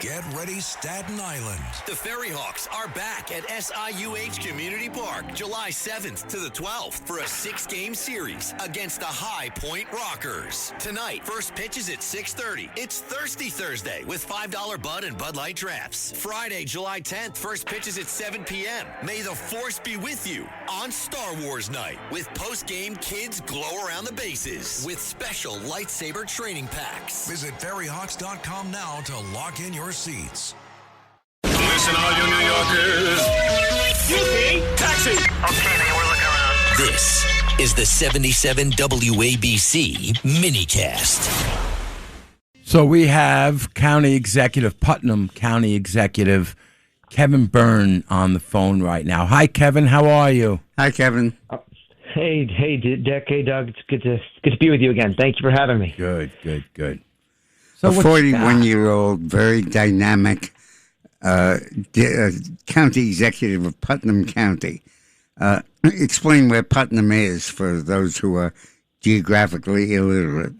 Get ready, Staten Island. The Ferry Hawks are back at SIUH Community Park July 7th to the 12th for a 6-game series against the High Point Rockers. Tonight, first pitch is at 6:30. It's Thirsty Thursday with $5 Bud and Bud Light drafts. Friday, July 10th, first pitch is at 7 p.m. May the Force be with you on Star Wars Night with post-game kids glow around the bases with special lightsaber training packs. Visit ferryhawks.com now to lock in your seats. Listen, all you New Yorkers. Excuse me. Taxi. Okay, man, we're looking around. This is the 77 WABC minicast. So we have Putnam County Executive Kevin Byrne on the phone right now. Hi, Kevin. How are you? Hi, Kevin. Hey, Dick. Hey, Doug. It's good to be with you again. Thank you for having me. Good. So a 41-year-old, very dynamic county executive of Putnam County. Explain where Putnam is for those who are geographically illiterate.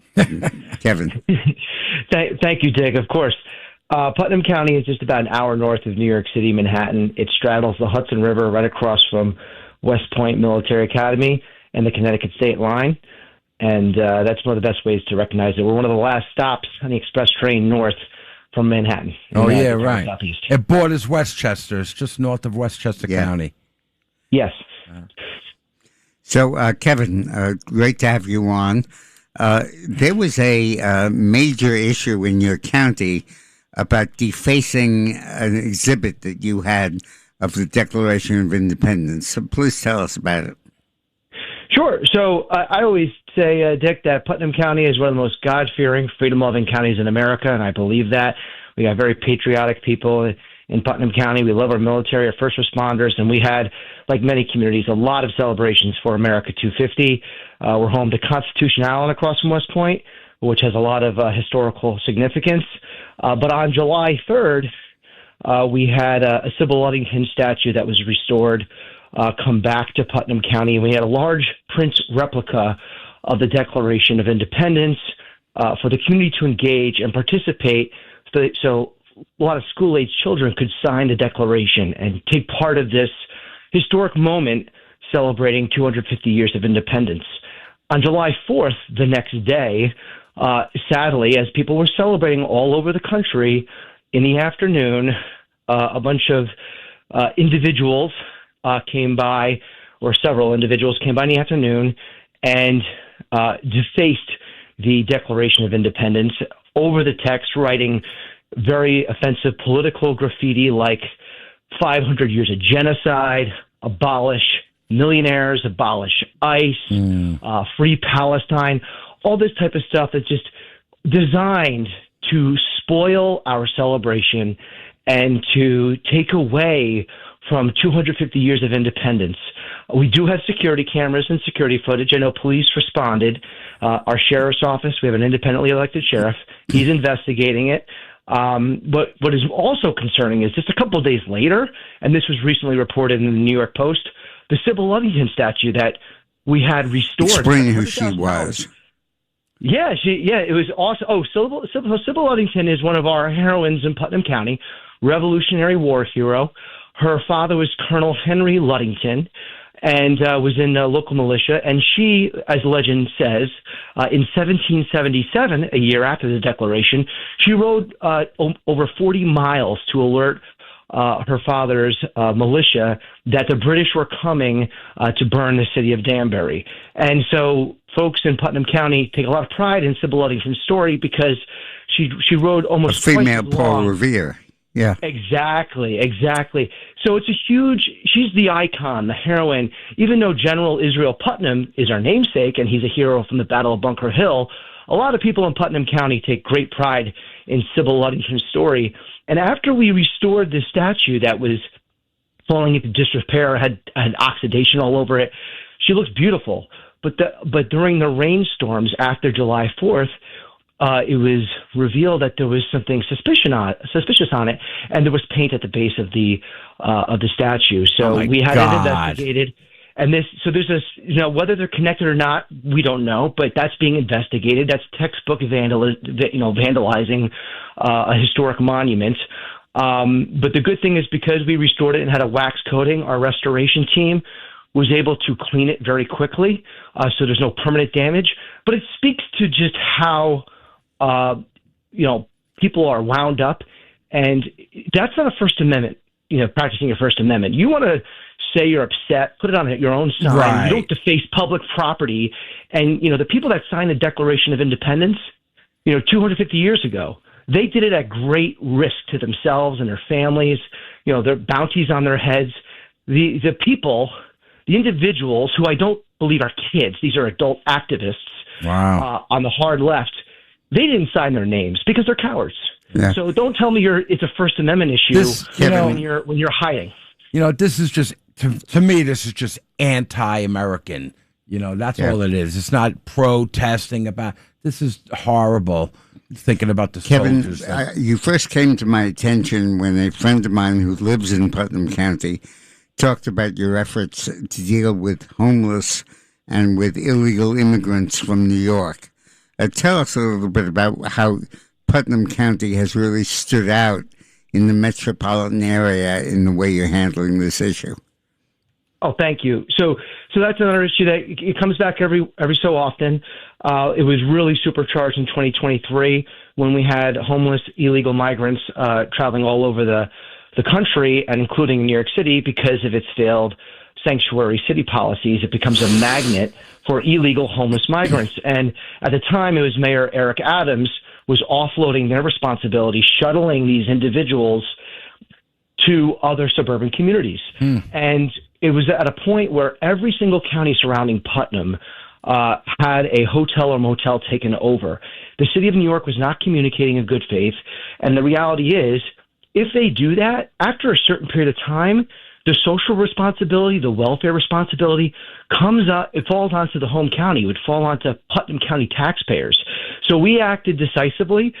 Kevin. Thank you, Dick. Of course. Putnam County is just about an hour north of New York City, Manhattan. It straddles the Hudson River right across from West Point Military Academy and the Connecticut state line. And that's one of the best ways to recognize it. We're one of the last stops on the express train north from Manhattan. Oh, yeah, right. Southeast. It borders Westchester. It's just north of Westchester County. Yes. So, Kevin, great to have you on. There was a major issue in your county about defacing an exhibit that you had of the Declaration of Independence. So please tell us about it. Sure. So I always say, Dick, that Putnam County is one of the most God-fearing, freedom-loving counties in America, and I believe that. We got very patriotic people in Putnam County. We love our military, our first responders, and we had, like many communities, a lot of celebrations for America 250. We're home to Constitution Island across from West Point, which has a lot of historical significance. But on July 3rd, we had a Sybil Ludington statue that was restored come back to Putnam County, and we had a large print replica of the Declaration of Independence for the community to engage and participate, so a lot of school-age children could sign the Declaration and take part of this historic moment celebrating 250 years of independence. On July 4th, the next day, sadly, as people were celebrating all over the country, in the afternoon, a bunch of individuals came by, or several individuals came by in the afternoon and defaced the Declaration of Independence over the text, writing very offensive political graffiti like 500 years of genocide, abolish millionaires, abolish ICE, free Palestine, all this type of stuff that's just designed to spoil our celebration and to take away from 250 years of independence. We do have security cameras and security footage. I know police responded. Our sheriff's office, we have an independently elected sheriff. He's investigating it. But what is also concerning is just a couple of days later, and this was recently reported in the New York Post, the Sybil Ludington statue that we had restored. Explain who she was. Yeah, it was awesome. Oh, Sybil Ludington is one of our heroines in Putnam County, Revolutionary War hero. Her father was Colonel Henry Ludington and was in the local militia. And she, as legend says, in 1777, a year after the Declaration, she rode over 40 miles to alert her father's militia that the British were coming to burn the city of Danbury. And so folks in Putnam County take a lot of pride in Sybil Ludington's story because she rode almost a female twice as Paul long. Revere. Yeah. Exactly. So it's she's the icon, the heroine. Even though General Israel Putnam is our namesake and he's a hero from the Battle of Bunker Hill, a lot of people in Putnam County take great pride in Sybil Ludington's story. And after we restored the statue that was falling into disrepair, had oxidation all over it, she looks beautiful. But during the rainstorms after July 4th, it was revealed that there was something suspicious on it, and there was paint at the base of the statue. So we had it investigated, And so there's this, whether they're connected or not, we don't know, but that's being investigated. That's textbook vandalizing a historic monument. But the good thing is because we restored it and had a wax coating, our restoration team was able to clean it very quickly, so there's no permanent damage. But it speaks to just how, people are wound up, and that's not a First Amendment, practicing your First Amendment. You want to say you're upset, put it on your own sign. Right. You don't deface public property. And, the people that signed the Declaration of Independence, 250 years ago, they did it at great risk to themselves and their families, their bounties on their heads. The people, the individuals who I don't believe are kids, these are adult activists on the hard left, they didn't sign their names because they're cowards. Yeah. So don't tell me it's a First Amendment issue when you're hiding. This is just to me. This is just anti-American. That's all it is. It's not protesting about. This is horrible. Thinking about the soldiers. Kevin, you first came to my attention when a friend of mine who lives in Putnam County talked about your efforts to deal with homeless and with illegal immigrants from New York. Tell us a little bit about how Putnam County has really stood out in the metropolitan area in the way you're handling this issue. Oh, thank you. So that's another issue that it comes back every so often. It was really supercharged in 2023 when we had homeless illegal migrants traveling all over the country, and including New York City, because of its failed sanctuary city policies. It becomes a magnet for illegal homeless migrants. And at the time, it was Mayor Eric Adams was offloading their responsibility, shuttling these individuals to other suburban communities. And it was at a point where every single county surrounding Putnam had a hotel or motel taken over. The city of New York was not communicating in good faith. And the reality is, if they do that, after a certain period of time, the social responsibility, the welfare responsibility comes up, it falls onto the home county. It would fall onto Putnam County taxpayers. So we acted decisively.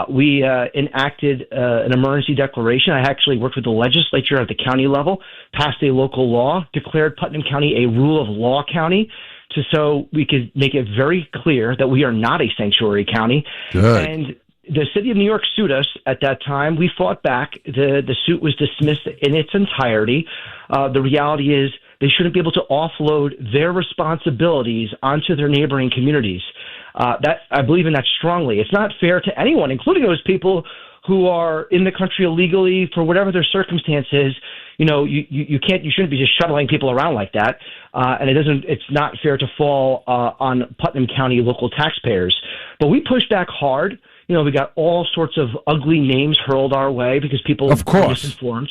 We enacted an emergency declaration. I actually worked with the legislature at the county level, passed a local law, declared Putnam County a rule of law county, so we could make it very clear that we are not a sanctuary county. Good. And the city of New York sued us at that time. We fought back. The suit was dismissed in its entirety. The reality is they shouldn't be able to offload their responsibilities onto their neighboring communities. That I believe in that strongly. It's not fair to anyone, including those people who are in the country illegally for whatever their circumstances. You shouldn't be just shuttling people around like that. And it's not fair to fall on Putnam County local taxpayers. But we pushed back hard. We got all sorts of ugly names hurled our way because people were misinformed.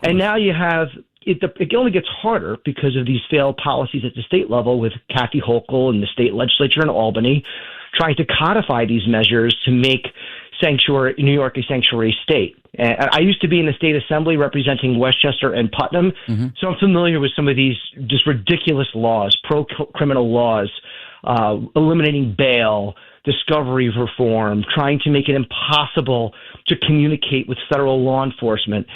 And now you have it only gets harder because of these failed policies at the state level with Kathy Hochul and the state legislature in Albany trying to codify these measures to make New York a sanctuary state. And I used to be in the state assembly representing Westchester and Putnam, so I'm familiar with some of these just ridiculous laws, pro-criminal laws, eliminating bail, discovery reform, trying to make it impossible to communicate with federal law enforcement.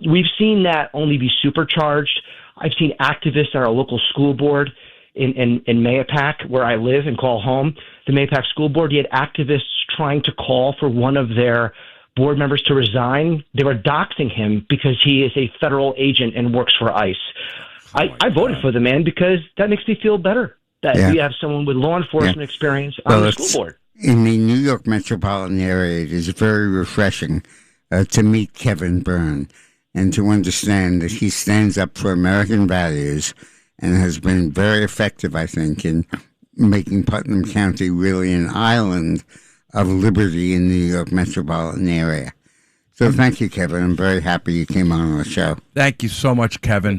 We've seen that only be supercharged. I've seen activists at our local school board in Mayapack, where I live and call home. The Mayapack School Board, you had activists trying to call for one of their board members to resign. They were doxing him because he is a federal agent and works for ICE. I voted for the man because that makes me feel better that we have someone with law enforcement experience on the school board. In the New York metropolitan area, it is very refreshing to meet Kevin Byrne and to understand that he stands up for American values and has been very effective, I think, in making Putnam County really an island of liberty in the New York metropolitan area. So thank you, Kevin. I'm very happy you came on the show. Thank you so much, Kevin.